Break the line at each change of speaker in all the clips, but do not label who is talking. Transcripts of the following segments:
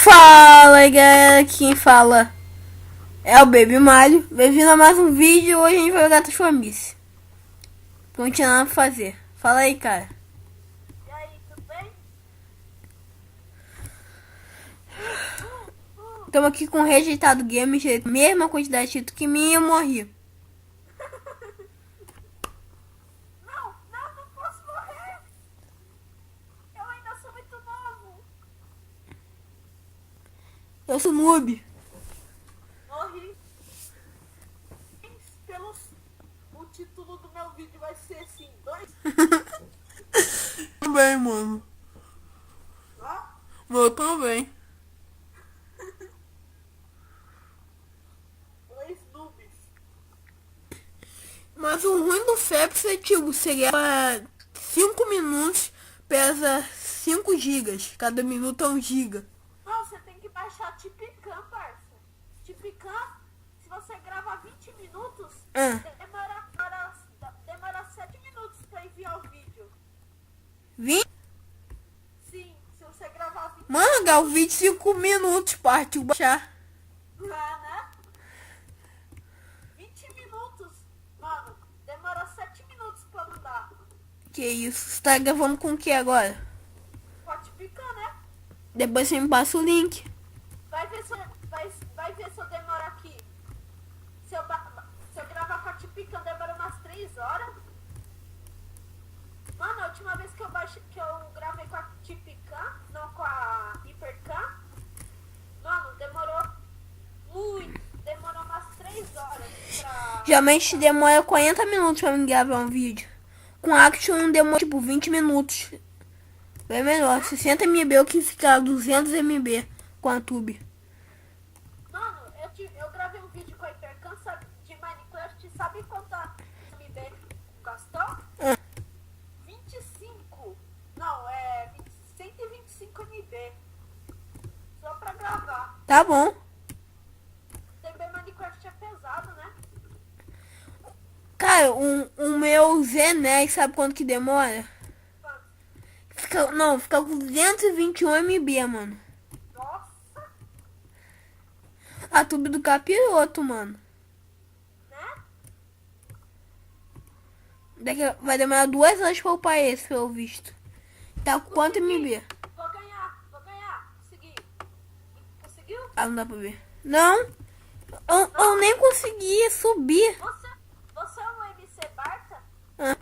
Fala aí galera, quem fala é o Baby Mario. Bem-vindo a mais um vídeo. Hoje a gente vai jogar Transformice. Não tinha nada pra fazer. Fala aí, cara.
E aí, tudo bem?
Estamos aqui com o Rejeitado Games, mesma quantidade de título que mim e eu morri.
Não posso morrer! Eu ainda sou muito novo!
Eu sou noob.
Morri! O título do meu vídeo vai ser assim, 2.
Também, mano.
Ó,
Eu também.
2 noobs.
Mas o ruim do Feps é tipo, você grava 5 minutos, pesa 5 gigas. Cada minuto é 1 giga.
Não, você tem que baixar Tipicam, parça. Tipicam, se você gravar 20 minutos, demora 7 minutos pra enviar o vídeo.
20?
Sim, se você gravar 20
Mano, grava 25 minutos, partiu baixar.
né? 20 minutos, mano, demora 7 minutos pra mandar.
Que isso? Você tá gravando com o que agora?
Pode picar, né?
Depois você me passa o link.
Vai ver se eu demoro aqui. Se eu gravar com a Tipicam, demora umas 3 horas. Mano, a última vez que eu gravei com a Tipicam, não com a Hypercam, mano, demorou muito. Demorou umas 3 horas pra...
Geralmente demora 40 minutos pra me gravar um vídeo. Com Action demora tipo 20 minutos. É melhor, 60 MB ou que ficar 200 MB com a Tube.
Mano, eu gravei um vídeo com a Hypercam de Minecraft, sabe quanta MB gastou? 25. Não, 125 MB. Só pra gravar.
Tá bom.
Também Minecraft é pesado, né?
Cara, o meu Zenex, sabe quanto que demora? Fica com 221 MB, mano.
Nossa,
A Tube do capiroto, mano.
né?
Vai demorar 2 horas pra upar esse, pelo visto. Tá com quanto MB?
Vou ganhar. Consegui. Conseguiu?
Ah, não dá pra ver. Não, eu nem consegui subir.
Você é um MC Barta?
Ah,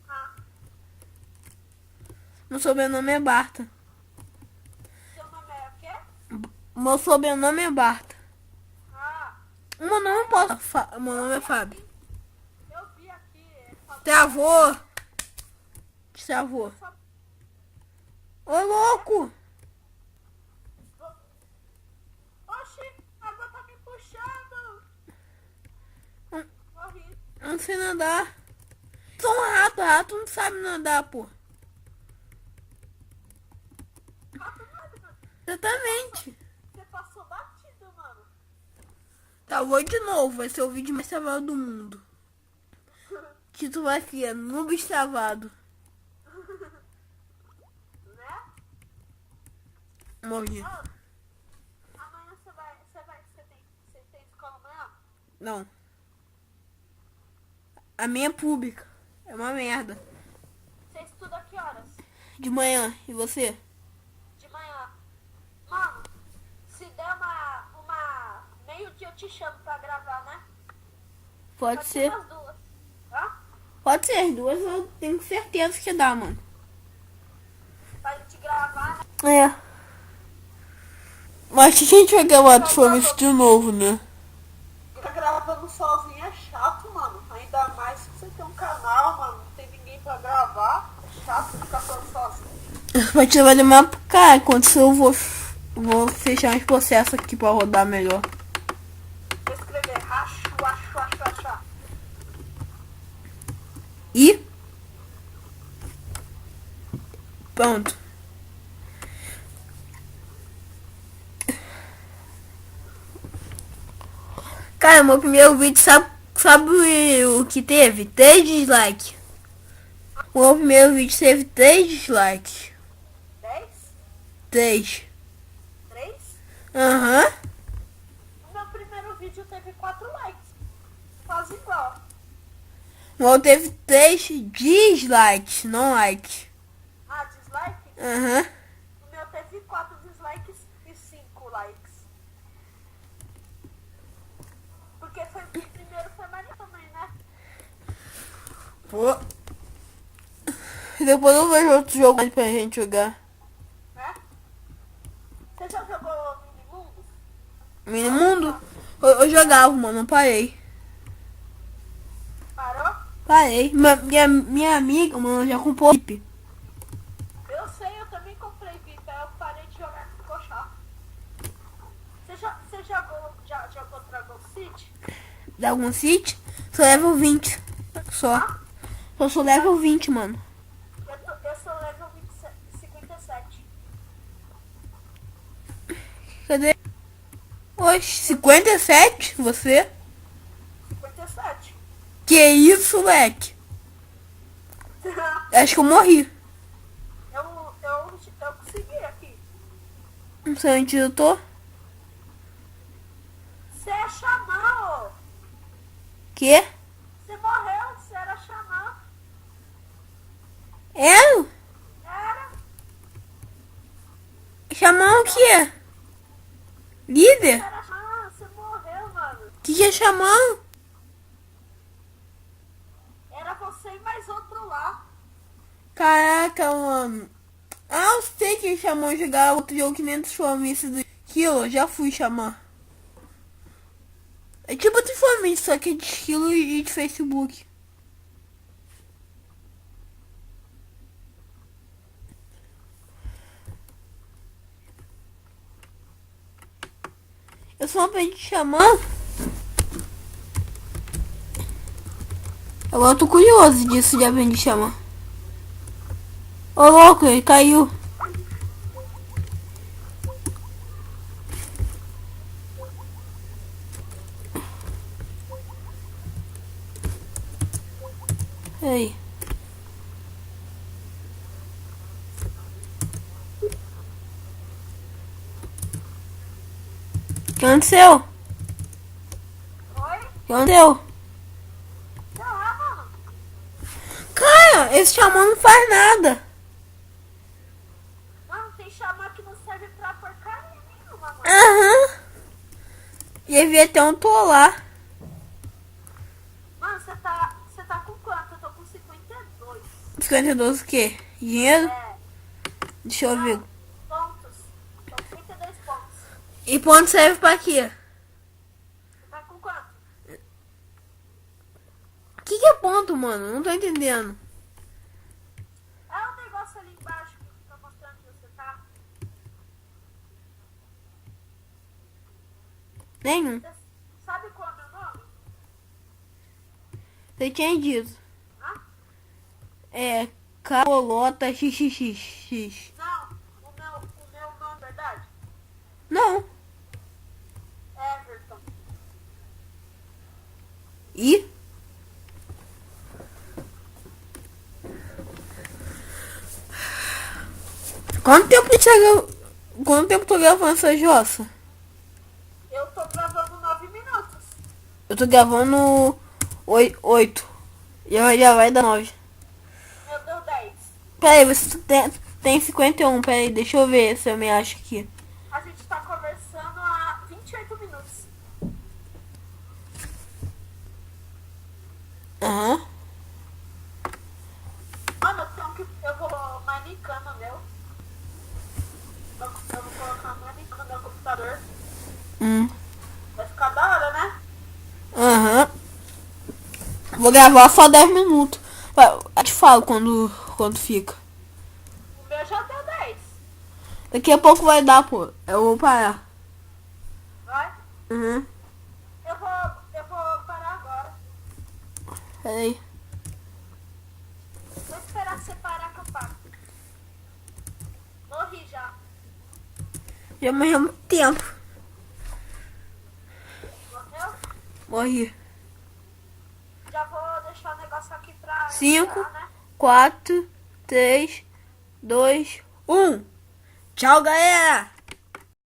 Ah,
meu sobrenome é Barta.
seu nome é o quê?
Meu sobrenome é Barta.
Ah,
Meu nome eu posso. Meu nome é Fábio.
eu vi aqui.
Travou. Travou. Ô, louco.
Oxi, a água tá me puxando. Morri.
Eu não sei nadar. Sou um rato. Rato não sabe nadar, pô.
Rato nada, mano.
Exatamente.
Você passou batido, mano.
Tá, vou de novo. Vai ser o vídeo mais travado do mundo. Que tu vai ser noob travado.
Né?
Morri.
Ô, amanhã você tem escola amanhã?
Não. A minha é pública. É uma merda.
Você estuda que horas?
De manhã. E você?
De manhã. Mano, se der uma meio-dia eu te chamo pra gravar, né?
Pode ser.
Umas 2. Hã?
Pode ser as duas. Eu tenho certeza que dá, mano.
Pra gente gravar, né?
É. Mas a gente vai gravar Transformice de novo, né?
Ficar gravando sozinho é chato, mano. Ainda mais que você tem um canal, mano. Não tem ninguém pra gravar. É chato ficar falando sozinho.
Vai te vai demorar pro cara. Enquanto isso eu vou fechar uns processos aqui pra rodar melhor.
Vou escrever racho.
E pronto. Cara, meu primeiro vídeo, sabe o que teve? 3 dislikes. O meu primeiro vídeo teve 3 dislikes.
10?
3.
3?
Aham.
O meu primeiro vídeo teve 4 likes. Quase igual.
O outro teve 3 dislikes, não likes.
Ah, dislike?
Aham.
O meu teve 4 dislikes e 5 likes. Porque foi, o primeiro foi maneiro também, né?
Pô. Depois eu vejo outro jogo aí pra gente jogar.
Né? Você já jogou Minimundos?
Minimundo? Eu jogava, mano, não parei.
Parou?
Parei. Minha amiga, mano, já comprou VIP.
Eu sei, eu também comprei VIP, aí eu parei de jogar, ficou chato. Você já jogou Dragon City?
Dragon City? Sou level 20. Só. Só sou level 20, mano.
Eu sou level 57.
Cadê? Oxe, 57? Você?
57.
Que isso, moleque? Acho que eu morri.
eu consegui aqui.
Você antidotou?
Você é xamã, ô.
Que?
Você morreu, você era xamã.
Eu?
Era.
Chamar o quê? Líder?
Era xamã, você morreu, mano.
Que é chamar?
Era você e mais outro lá.
Caraca, mano. Ah, eu sei que chamou jogar outro jogo que nem transformista do esquilo. Já fui chamar. É tipo transformista, só que é de esquilo e de Facebook. Eu só aprendi chamar. Agora eu tô curioso disso de aprender chamar. Ô louco, ele caiu. Aí. O que aconteceu?
Oi?
O que aconteceu?
Sei lá, mano.
Cara, esse xamã não faz nada.
Mano, tem xamã que não serve pra porcaria nenhuma, mano.
Aham. E aí veio até um tolar.
Mano, você tá com quanto? Eu tô com 52.
52 o quê? Dinheiro?
É.
Deixa eu ver.
Pontos. Tô com 32 pontos.
E ponto serve pra quê?
Você tá com quanto?
O que é ponto, mano? Não tô entendendo.
É o negócio ali embaixo que fica mostrando que você tá.
Nenhum.
Você sabe qual é o meu nome?
Você tinha dito.
Hã?
É Carolota XXX.
Não, o meu nome, verdade?
Não.
Everton.
E? Quanto tempo tu gravando essa jossa?
Eu tô gravando 9 minutos.
Eu tô gravando 8. Já vai dar 9.
Meu deu 10.
Peraí, você tem 51. Peraí, deixa eu ver se eu me acho aqui.
A gente tá conversando há 28 minutos.
Aham.
Mano, eu vou manicando o meu. Eu vou colocar manicando no meu computador. Vai ficar da hora, né?
Aham. Vou gravar só 10 minutos. Eu te falo quando fica.
O meu já deu 10.
Daqui a pouco vai dar, pô. Eu vou parar.
Vai?
Uhum.
Eu vou parar agora.
Peraí.
Vou esperar você parar que eu paro. Morri já.
Já morreu há muito tempo.
Morreu?
Morri.
Já vou deixar o negócio aqui pra
5,
entrar, né?
4, 3, 2, 1. Tchau, galera!